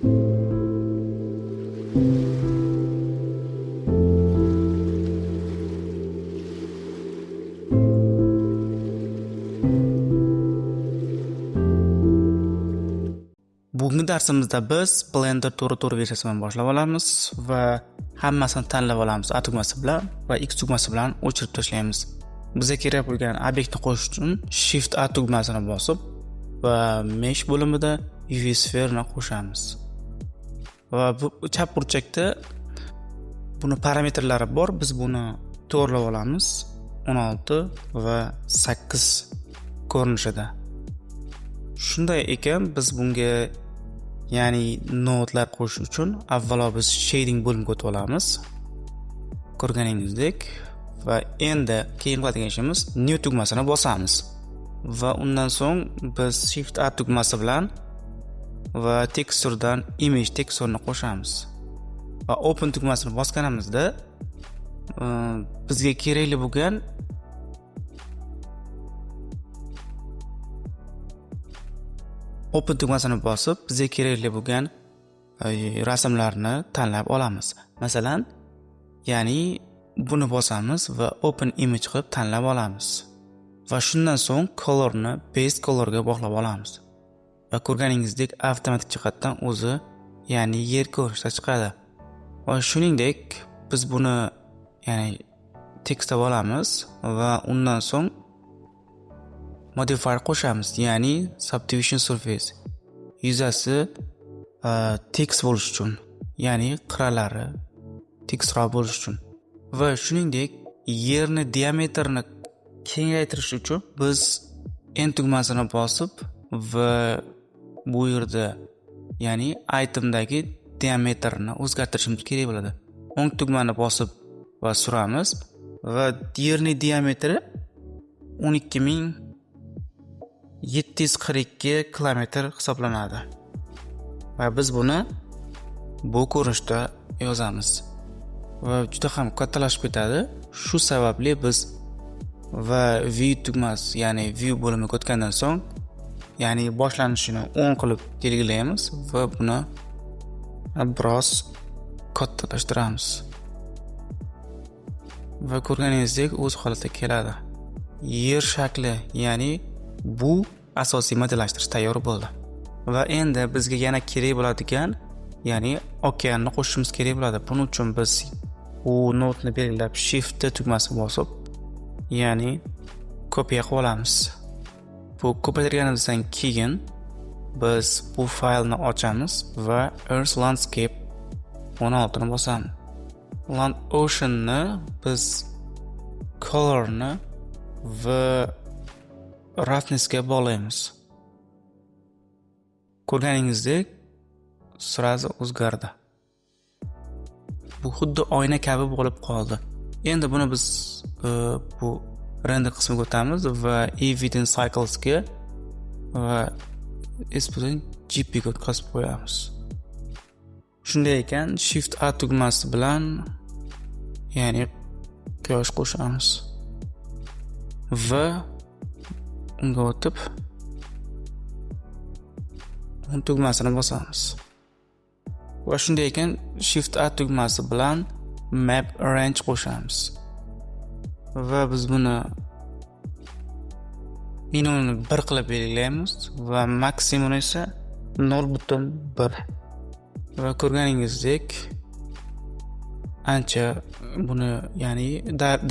Bugungi darsimizda biz Blender to'g'ri versiyasidan boshlab olamiz va hammasini tanlab olamiz A tugmasi bilan va X tugmasi bilan o'chirib tashlaymiz. Bizga kerak bo'lgan obyektni qo'shish uchun Shift A tugmasini bosib va Mesh bo'limida UV sphere ni qo'shamiz. Va bu chap burchakda buni parametrlari bor. Biz buni to'g'rilab olamiz 16 va 8 ko'rinishida. Shunday ekan, biz bunga ya'ni nodelar qo'shish uchun avvalo biz shading bo'limiga o'tib olamiz. Ko'rganingizdek, va endi keyin qiladigan ishimiz new tugmasini bosamiz. Va undan so'ng biz Shift A tugmasi bilan va texturedan image texture'ni qo'shamiz. Va open tugmasini bosganimizda bizga kerakli bo'lgan open tugmasini bosib, bizga kerakli bo'lgan rasmlarni tanlab olamiz. Masalan, ya'ni buni bosamiz va open image qilib tanlab olamiz. Va shundan so'ng colorni base colorga bog'lab olamiz. Va ko'rganingizdek, avtomatik jihatdan o'zi, ya'ni yer ko'rinishda chiqadi. Va shuningdek, biz buni ya'ni tekst olamiz va undan so'ng modifier qo'shamiz, ya'ni subdivision surface. Yuzasi tekst bo'lish uchun, ya'ni qirralari tekstroq bo'lish uchun. Va shuningdek, yerni diametrini kengaytirish uchun biz N tugmasini bosib va bu yerda ya'ni itemdagi diametrni o'zgartirishimiz kerak bo'ladi. O'ng tugmani bosib va suramiz va yerning diametri 12742 kilometr hisoblanadi. Va biz buni bu ko'rinishda yozamiz. Va juda ham kattalashib ketadi. Shu sababli biz va view tugmasi, ya'ni view bo'limiga o'tgandan so'ng, ya'ni boshlanishini 10 qilib belgilaymiz va buni biroz kattalashtiramiz. Va ko'rganingizdek, o'z holatiga keladi. Yer shakli, ya'ni bu asosiy modellashtirish tayyor bo'ldi. Va endi bizga yana kerak bo'ladigan, ya'ni okeanni qo'shishimiz kerak bo'ladi. Buning uchun biz u nodeni belgilab Shift tugmasini bosib, ya'ni kopiya qilib olamiz. Bu ko'paytirganimizdan keyin biz bu faylni ochamiz va Earth Landscape 16 ni bosamiz. Land Ocean'ni biz colorni va roughnessga bog'laymiz. Ko'rganingizdek, surazi o'zgardi. Bu xuddi oyna kabi bo'lib qoldi. Endi buni biz bu render qismiga o'tamiz va Evidence Cycles ga va Exposing JPEG ga o'tkazib qo'yamiz. Shunday ekan, Shift A tugmasi bilan ya'ni quyosh qo'shamiz. Va unga o'tib tugmasini bosamiz. Va shunday ekan, Shift A tugmasi bilan Map Range qo'shamiz. Va biz buni minimumni 1 qilib belgilaymiz va maksimumni esa 0.1. Va ko'rganingizdek, ancha buni, ya'ni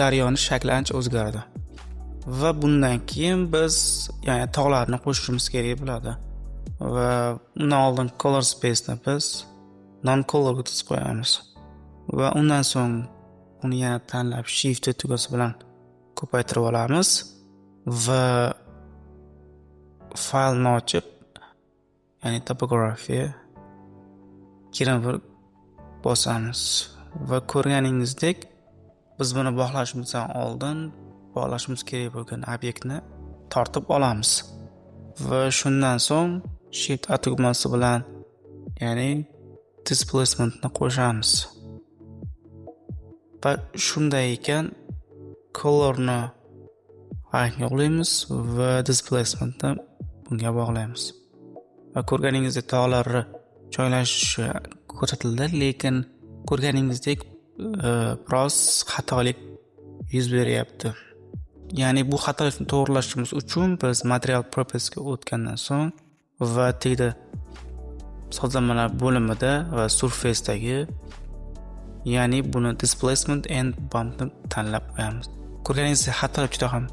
daryoning shakli ancha o'zgardi. Va bundan keyin biz ya'ni tog'larni qo'shishimiz kerak bo'ladi. Va undan oldin color space ni biz non color ga o'tkazib qo'yamiz. Va undan so'ng uni yana tanlab Shift tugmasi bilan ko'paytirib olamiz va faylni ochib, ya'ni topography keyin bir bosamiz. Va ko'rganingizdek, biz buni bog'lashimizdan oldin bog'lashimiz kerak bo'lgan obyektni tortib olamiz. Va shundan so'ng Shift A tugmasi bilan, ya'ni displacementni qo'shamiz. Va shunday ekan, colorni rangga bog'laymiz va displacementni bunga bog'laymiz. Va ko'rganingizdek, tog'larni joylashishi ko'rsatildi, lekin ko'rganingizdek biroz xatolik yuz beryapti. Ya'ni bu xatolikni to'g'rilashimiz uchun biz material propertiesga o'tgandan so'ng va tegdi sozlamalar bo'limida va surface'dagi, ya'ni buni displacement and bumpni tanlab qo'yamiz. Ko'rganingizdek xatolik juda ham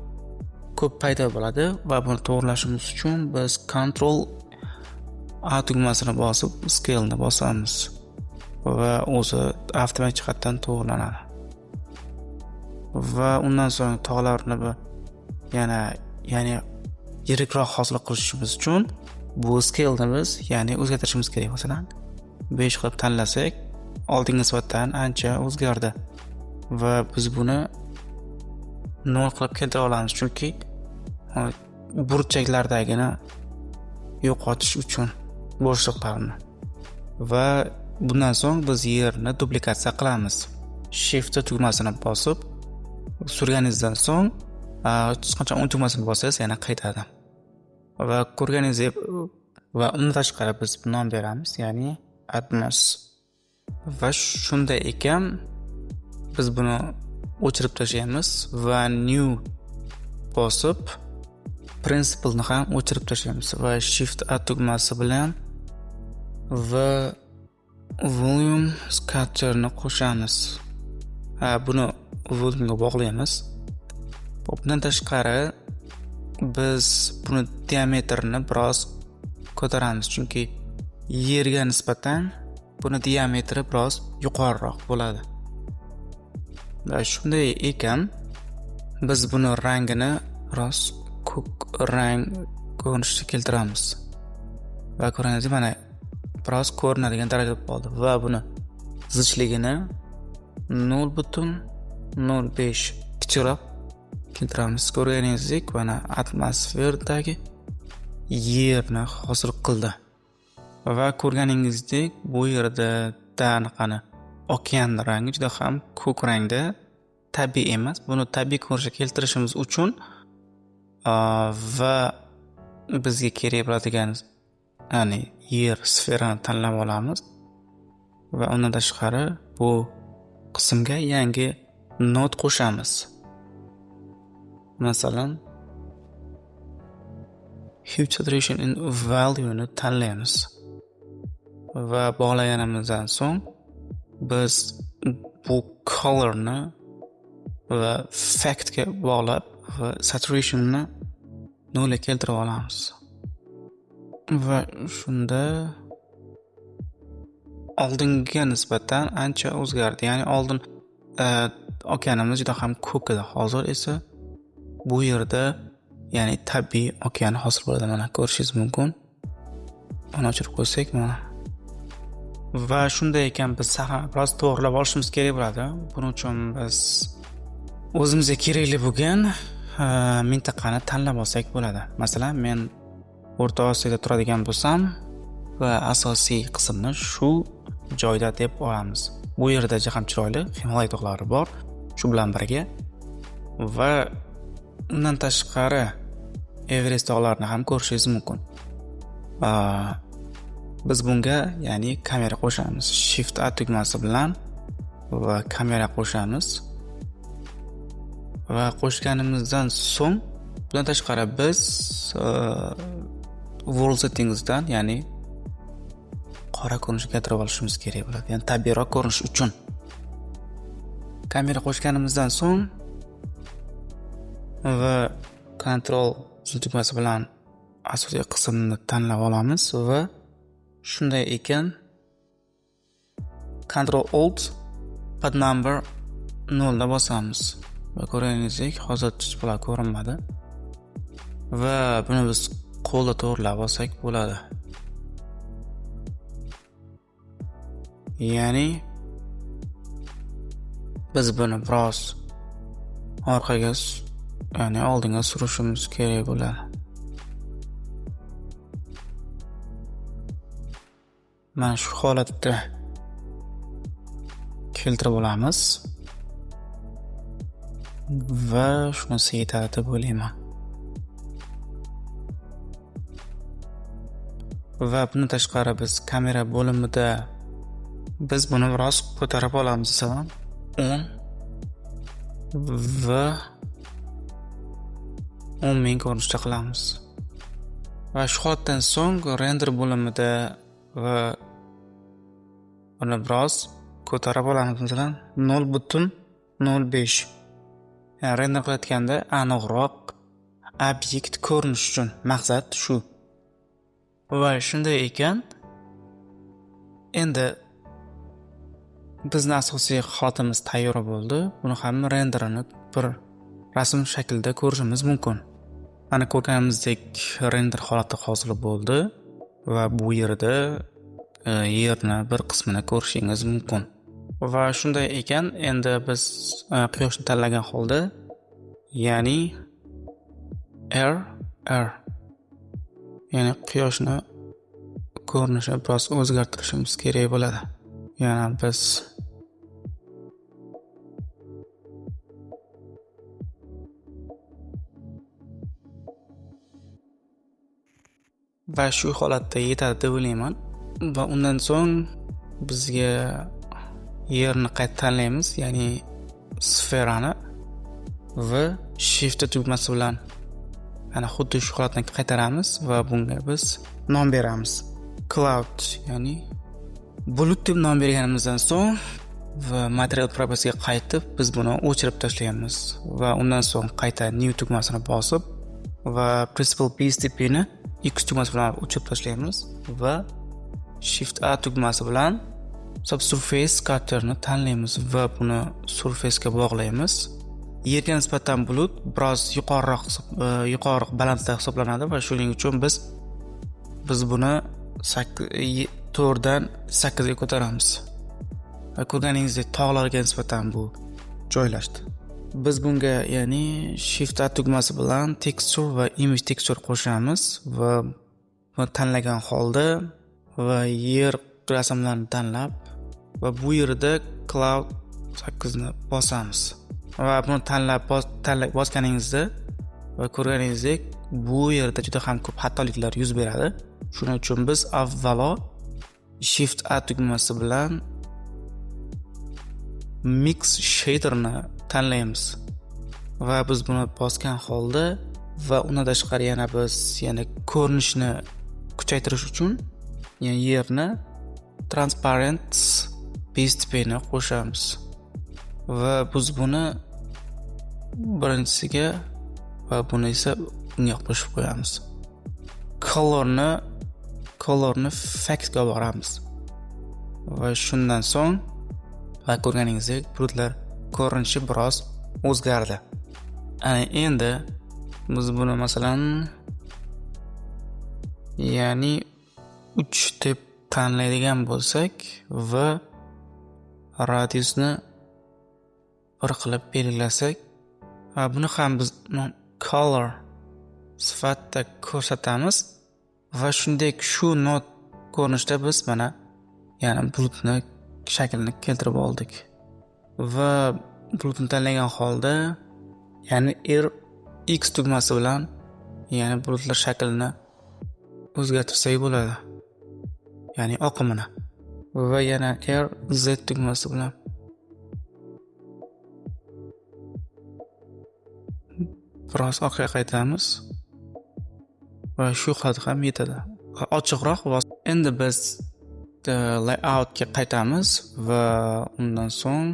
ko'p paydo bo'ladi va buni to'g'rilashimiz uchun biz Ctrl A tugmasini bosib scale ni bosamiz va o'zi avtomatik jihatdan to'g'rilanadi. Va undan so'ng tog'larni ya'ni yirikroq hosil qilishimiz uchun bu scale ni biz ya'ni o'zgartirishimiz kerak. Masalan, 5 qilib tanlasak, oldingi nisbatan ancha o'zgardi va biz buni 0 qilib keltira olamiz, chunki burchaklardagini yo'qotish uchun bo'shliqlarni. Va bundan so'ng biz yerni duplikatsiya qilamiz. Shift tugmasini bosib surganingizdan so'ng hech qancha tugmasini bossangiz yana qaytadi. Va ko'rganingizdek va undan tashqari biz nom beramiz, ya'ni atmos. Va shunday ekan biz buni o'chirib tashlaymiz va new bosib principalni ham o'chirib tashlaymiz va shift A tugmasi bilan va volume scatter-ni qo'shamiz. Buni volumega bog'laymiz. Bundan tashqari biz buni diametrini biroz ko'taramiz, chunki yerga nisbatan buni diametri biroz yuqoriroq bo'ladi. Va shunday ekan biz buni rangini biroz ko'k rang ko'rinishga keltiramiz. Va ko'rinadi, mana biroz ko'rinadigan darajada bo'ldi va buni zichligini 0.05 kichikroq keltiramiz. Ko'rganingizdek, mana atmosferdagi yerni hosil qildi. Va ko'rganingizdek, bu yerda qani okean rangi juda ham ko'k rangda, tabiiy emas. Buni tabiiy ko'rinishga keltirishimiz uchun va bizga kerak bo'ladigan ya'ni yer sferani tanlab olamiz va undan tashqari bu qismga yangi node qo'shamiz. Masalan, hue saturation in value ni tanlaymiz va bog'laganimizdan so'ng biz bu colorni va factga bog'lab va saturationni 0 ga keltirib olamiz. Va shunda oldingiga nisbatan ancha o'zgardi. Ya'ni oldin okeanimiz juda ham ko'k edi. Hozir esa bu yerda ya'ni tabiiy okean hosil bo'ladi. Mana ko'rishingiz mumkin. Mana o'chirib qo'ysak, mana. Va shunday ekan biz sahnani biroz to'g'rilab olishimiz kerak bo'ladi. Buning uchun biz o'zimizga kerakli bo'lgan mintaqani tanlab olsak bo'ladi. Masalan, men O'rta Osiyoda turadigan bo'lsam va asosiy qismni shu joyda deb olamiz. Bu yerda ham chiroyli Himolay tog'lari bor, shu bilan birga. Va undan tashqari Everest tog'larini ham ko'rishingiz mumkin. Biz bunga ya'ni kamera qo'shamiz. Shift A tugmasi bilan va kamera qo'shamiz. Va qo'shganimizdan so'ng bundan tashqari biz world settingsdan, ya'ni qora ko'rinishga keltirib olishimiz kerak bo'ladi. Ya'ni tabiiyroq ko'rinish uchun kamera qo'shganimizdan so'ng va Ctrl tugmasi bilan asosiy qismni tanlab olamiz va shunday ekan Ctrl Alt pad number 0 da bosamiz. Va ko'ringizdek, hozir chiqib ko'rinmadi. Va buni biz qo'lda to'g'rilab olsak bo'ladi. Ya'ni biz buni biroz orqaga, ya'ni oldinga surishimiz kerak bo'ladi. Mana shu holatda keltirib olamiz va shunisi yetadi deb o'ylayman. va bundan tashqari biz kamera bo'limida biz buni biroz ko'tarib olamiz. Masalan, 10 va 10,000 ko'rinishda qilamiz. Va shu holatdan so'ng render bo'limida va buni biroz ko'tarib olamiz. Masalan, 0.05. Yani render qilayotganda aniqroq obyekt ko'rinish uchun maqsad shu. Va shunday ekan, endi bizning asosiy holatimiz tayyor bo'ldi. Buni ham renderini bir rasm shaklida ko'rishimiz mumkin. Mana ko'rganimizdek render holati hosil bo'ldi va bu yerda yerni bir qismini ko'rishingiz mumkin. Va shunday ekan, endi biz quyoshni tanlagan holda, ya'ni ya'ni quyoshni ko'rinishini biroz o'zgartirishimiz kerak bo'ladi. Ya'ni biz va shu holatda yetadi deb o'ylayman. Va undan so'ng bizga yerni qayta tanlaymiz, ya'ni sferani va shift tugmasi bilan ana xuddi shu holatdan qaytaramiz va bunga biz nom beramiz. Cloud, ya'ni bulut deb nom berganimizdan so'ng va material propertiesga qaytib biz buni o'chirib tashlaymiz va undan so'ng qayta new tugmasini bosib va principal BSDPni X tugmasi bilan o'chirib tashlaymiz va shift A tugmasi bilan subsurface cutter-ni tanlaymiz va buni surface ga bog'laymiz. Yerga nisbatan bulut biroz yuqori balandda hisoblanadi va shuning uchun biz buni 4 dan 8 ga ko'taramiz. Va ko'rganingizdek tog'larga nisbatan bu joylashdi. Biz bunga ya'ni shift A tugmasi bilan texture va image texture qo'shamiz va buni tanlagan holda va yer rasmlarini tanlab va bu yerda cloud 8 ni bosamiz. Va buni tanlab bosganingizda va ko'rganingizdek bu yerda juda ham ko'p xatoliklar yuz beradi. Shuning uchun biz avvalo shift A tugmasi bilan mix shaderni tanlaymiz. Va biz buni bosgan holda va undan tashqari yana biz ko'rinishni kuchaytirish uchun ya'ni yerni transparent BSDPni qo'shamiz. Va biz buni birinchisiga va buni esa unga qo'shib qo'yamiz. Colorni fact ga boramiz. Va shundan so'ng va ko'rganingizdek bulutlar ko'rinishi biroz o'zgardi. Endi biz buni masalan ya'ni 3 deb tanlaydigan bo'lsak va radiusni 1 qilib belgilasak va buni ham biz color sifatida ko'rsatamiz va shunday shu not ko'rinishda biz mana ya'ni bulutni shaklini keltirib oldik. Va bulutni tanlagan holda ya'ni X tugmasi bilan ya'ni bulutlar shaklini o'zgartirsak bo'ladi. Ya'ni oqimini. Va yana Z tugmasi bilan biroz orqaga qaytamiz. Va shu holat ham yetadi. Ochiqroq va endi biz layout ga qaytamiz va undan so'ng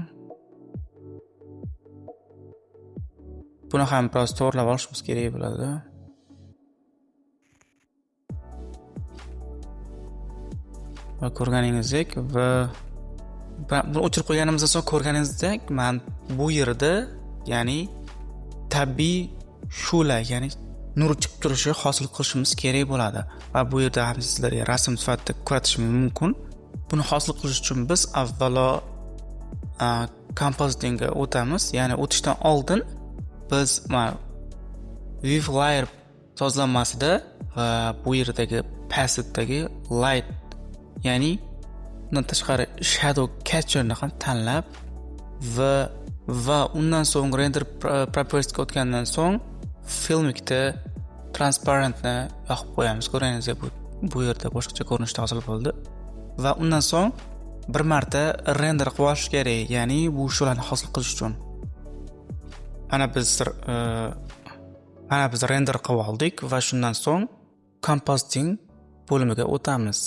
buni ham biroz to'g'rilab olishimiz kerak bo'ladi. Va ko'rganingizdek va buni o'chirib qo'yganimizdan so'ng ko'rganingizdek men bu yerda ya'ni tabiiy shu'la ya'ni nur chiqib turishi hosil qilishimiz kerak bo'ladi. Va bu yerda ham sizlarga rasm sifatida ko'rsatishim mumkin. Buni hosil qilish uchun biz avvalo compositing ga o'tamiz. Ya'ni o'tishdan oldin biz Viv layer sozlanmasida va bu yerdagi paletdagi light ya'ni undan tashqari shadow catcherni ham tanlab va undan so'ng render propertiesga o'tgandan so'ng filmikda transparentni yoqib qo'yamiz. Ko'ringizlar, bu bu yerda boshqacha ko'rinishda hosil bo'ldi va undan so'ng bir marta render qilib olish kerak, ya'ni bu shularni hosil qilish uchun. Mana biz render qilib oldik va shundan so'ng compositing bo'limiga o'tamiz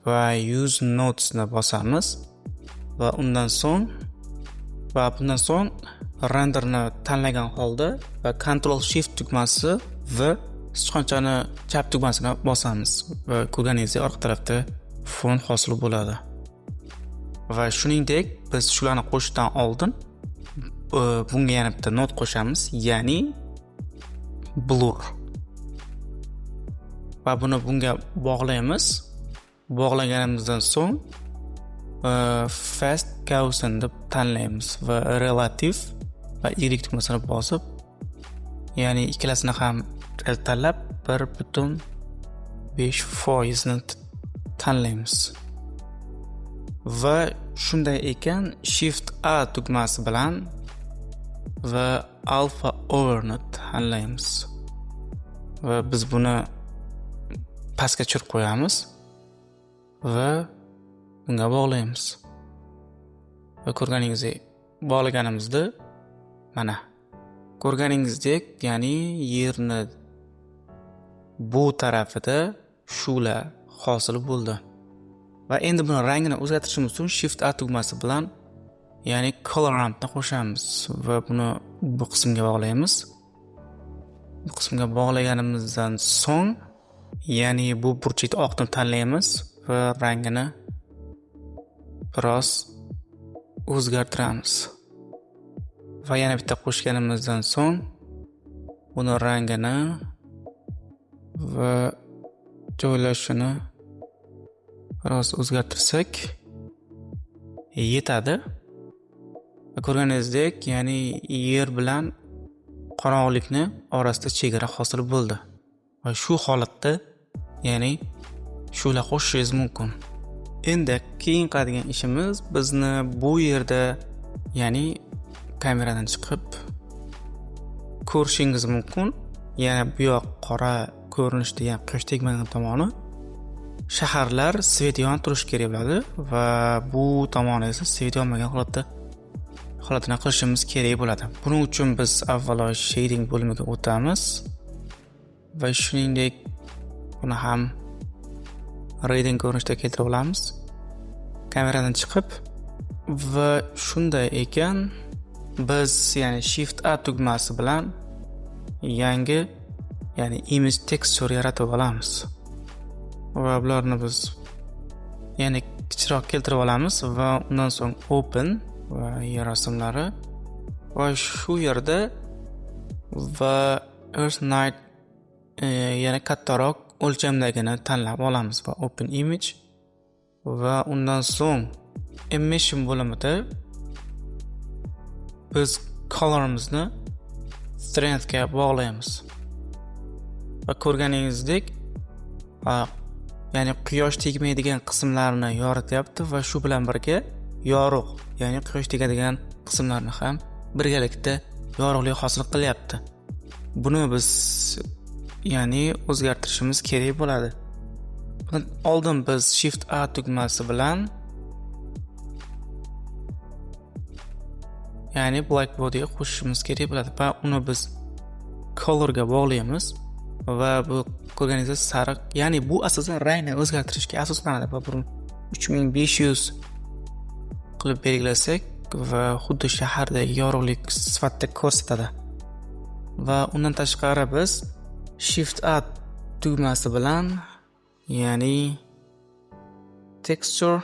va use nodes ni bosamiz va bundan so'ng renderni tanlagan holda va Ctrl Shift tugmasi va sichqonchani chap tugmasini bosamiz va ko'rganingizdek orqa tarafda fon hosil bo'ladi. Va shuningdek biz shularni qo'shishdan oldin bunga yana bitta node qo'shamiz, ya'ni blur. Va buni bunga bog'laymiz. Bog'laganimizdan so'ng fast Gaussian deb tanlaymiz va relative va y tugmasini bosib, ya'ni ikkalasini ham tanlab 1.5% ni tanlaymiz. Va shunday ekan Shift A tugmasi bilan va alpha over ni tanlaymiz. Va biz buni pastga tushirib qo'yamiz va bunga bog'laymiz. Va ko'rganingizdek bog'laganimizda mana ko'rganingizdek, ya'ni yerni bu tarafida shular hosil bo'ldi. Va endi buni rangini o'zgartirishimiz uchun Shift A tugmasi bilan ya'ni color rampni qo'shamiz va buni bu qismga bog'laymiz. Bu qismga bog'laganimizdan so'ng ya'ni bu burchakda oqni tanlaymiz va rangini biroz o'zgartiramiz. Va yana bitta qo'shganimizdan so'ng buni rangini va joylashishini biroz o'zgartirsak yetadi. Va ko'rganingizdek, ya'ni yer bilan qorong'ulikni orasida chegara hosil bo'ldi. Va shu holatda ya'ni shular qo'shishingiz mumkin. Endi keyin qiladigan ishimiz bizni bu yerda ya'ni kameradan chiqib ko'rishingiz mumkin. Yana bu yoq qora ko'rinishda, ya'ni quyosh tegmagan tomoni shaharlar svet yonib turishi kerak bo'ladi va bu tomoni esa svet yonmagan holatini qilishimiz kerak bo'ladi. Buning uchun biz avvalo shading bo'limiga o'tamiz va shuningdek buni ham reading ko'rinishda keltirib olamiz. Kameradan chiqib va shunday ekan biz ya'ni Shift A tugmasi bilan yangi ya'ni image texture yaratib olamiz. Va bularni biz ya'ni kichikroq keltirib olamiz va undan so'ng open va yer rasmlari va shu yerda va Earth Night yana kattaroq o'lchamdagini tanlab olamiz va open image va undan so'ng emission bo'limida biz colorimizni strengthga bog'laymiz. Va ko'rganingizdek ya'ni quyosh tegmaydigan qismlarni yorityapti va shu bilan birga yorug', ya'ni quyosh tegadigan qismlarni ham birgalikda yorug'lik hosil qilyapti. Buni biz ya'ni o'zgartirishimiz kerak bo'ladi. Bundan oldin biz Shift A tugmasi bilan ya'ni black body ga qo'shishimiz kerak bo'ladi va uni biz color ga bog'laymiz va bu ko'rganingizdek sariq, ya'ni bu asosan rangni o'zgartirishga asoslanadi va buni 3500 qilib belgilasak va xuddi shahardagi yorug'lik sifatida ko'rsatadi. Va undan tashqari biz Shift A tugmasi bilan ya'ni texture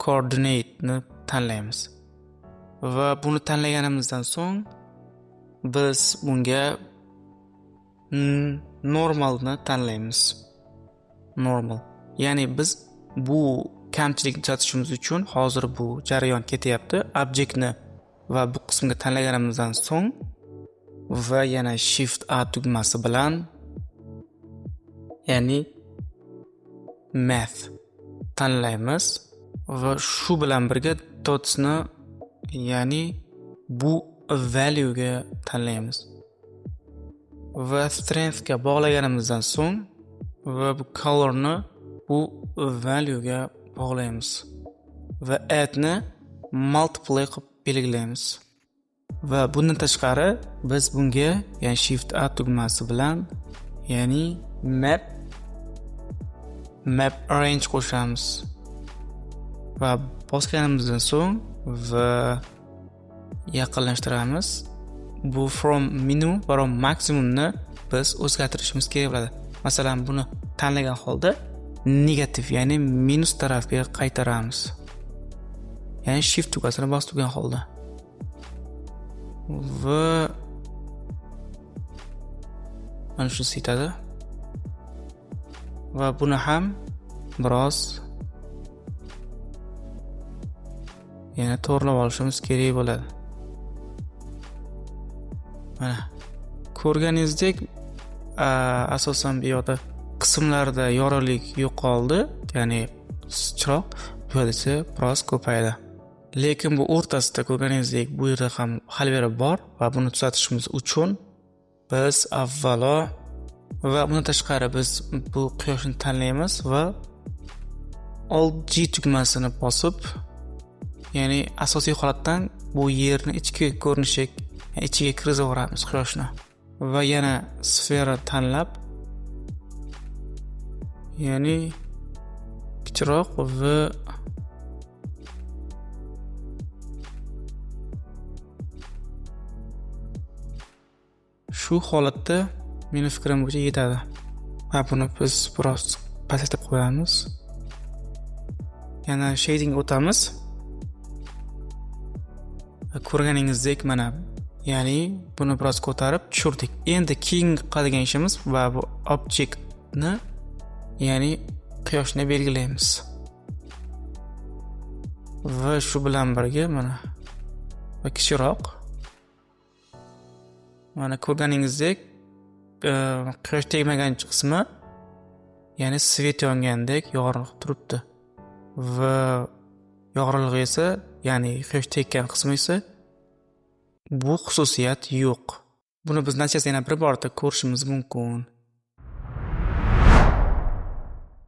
coordinate ni tanlaymiz. Va buni tanlaganimizdan so'ng biz bunga normal ni tanlaymiz. Normal. Ya'ni biz bu kamchilikni tuzatishimiz uchun hozir bu jarayon ketyapti. Objektni va bu qismga tanlaganimizdan so'ng va yana Shift A tugmasi bilan ya'ni math tanlaymiz va shu bilan birga dotsni, ya'ni bu value ga tanlaymiz. Va strength ga bog'laganimizdan so'ng va bu colorni bu value ga bog'laymiz. Va add ni multiply qilib belgilaymiz. Va bundan tashqari biz bunga ya'ni shift a tugmasi bilan ya'ni map arrange qo'shamiz. Va bosganimizdan so'ng va yaqinlashtiramiz. Bu from menu va maximumni biz o'zgartirishimiz kerak bo'ladi. Masalan, buni tanlagan holda negativ, ya'ni minus tarafga qaytaramiz. Ya'ni shift tugmasini bosib turgan holda. Va mana shu setadi. Va buni ham biroz yana to'g'rilab olishimiz kerak bo'ladi. Mana ko'rganingizdek, asosan bu yoqda qismlarda yorug'lik yo'qoldi, ya'ni chiroq bu yerda esa biroz ko'paydi. Lekin bu o'rtasida ko'rganingizdek bu yerda ham hal berib bor va buni tuzatishimiz uchun biz avvalo va bundan tashqari biz bu quyoshni tanlaymiz va Alt G tugmasini bosib, ya'ni asosiy holatdan bu yerni ichki ko'rinishi ichiga kirgizib yuboramiz quyoshni. Va yana sfera tanlab, ya'ni kichikroq va shu holatda meni fikrim bo'yicha yetadi. Va buni biz biroz pasaytirib qo'yamiz. Yana shading o'tamiz. Ko'rganingizdek mana, ya'ni buni biroz ko'tarib tushirdik. Endi keyin qiladigan ishimiz va bu objektni, ya'ni quyoshni belgilaymiz. Va shu bilan birga mana va kichikroq. Mana ko'rganingizdek, quyosh tegmagan qismi, ya'ni svet yongandek yorug' turibdi. Va yorug'ligi esa, ya'ni quyosh tekkan qismi esa bu xususiyat yo'q. Buni biz natijasida yana bir borda ko'rishimiz mumkin.